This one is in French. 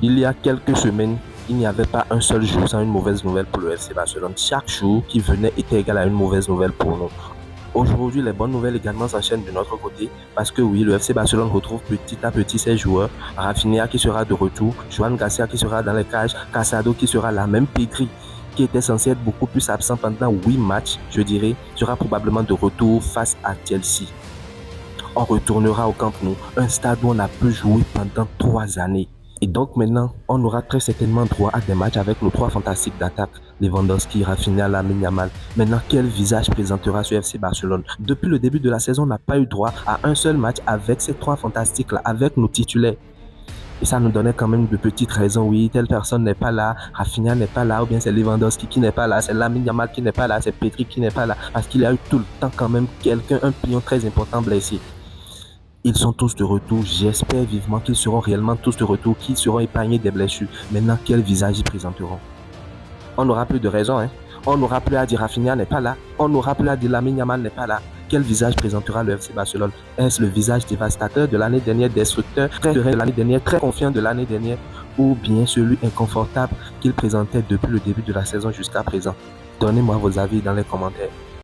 Il y a quelques semaines, il n'y avait pas un seul jour sans une mauvaise nouvelle pour le FC Barcelone. Chaque jour qui venait était égal à une mauvaise nouvelle pour nous. Aujourd'hui, les bonnes nouvelles également s'enchaînent de notre côté parce que oui, le FC Barcelone retrouve petit à petit ses joueurs. Rafinha qui sera de retour, Joan Garcia qui sera dans les cages, Casado qui sera là, même Pedri qui était censé être beaucoup plus absent pendant 8 matchs, je dirais, sera probablement de retour face à Chelsea. On retournera au Camp Nou, un stade où on a pu jouer pendant 3 années. Et donc maintenant, on aura très certainement droit à des matchs avec nos trois fantastiques d'attaque, Lewandowski, Rafinha, Lamine Yamal. Maintenant, quel visage présentera ce FC Barcelone? Depuis le début de la saison, on n'a pas eu droit à un seul match avec ces trois fantastiques-là, avec nos titulaires. Et ça nous donnait quand même de petites raisons. Oui, telle personne n'est pas là, Rafinha n'est pas là, ou bien c'est Lewandowski qui n'est pas là, c'est Lamine Yamal qui n'est pas là, c'est Pedri qui n'est pas là, parce qu'il y a eu tout le temps quand même quelqu'un, un pion très important blessé. Ils sont tous de retour. J'espère vivement qu'ils seront réellement tous de retour, qu'ils seront épargnés des blessures. Maintenant, quel visage ils présenteront? On n'aura plus de raison, hein. On n'aura plus à dire Rafinha n'est pas là. On n'aura plus à dire Lamine Yamal n'est pas là. Quel visage présentera le FC Barcelone? Est-ce le visage dévastateur de l'année dernière, destructeur, très serein de l'année dernière, très confiant de l'année dernière, ou bien celui inconfortable qu'il présentait depuis le début de la saison jusqu'à présent? Donnez-moi vos avis dans les commentaires.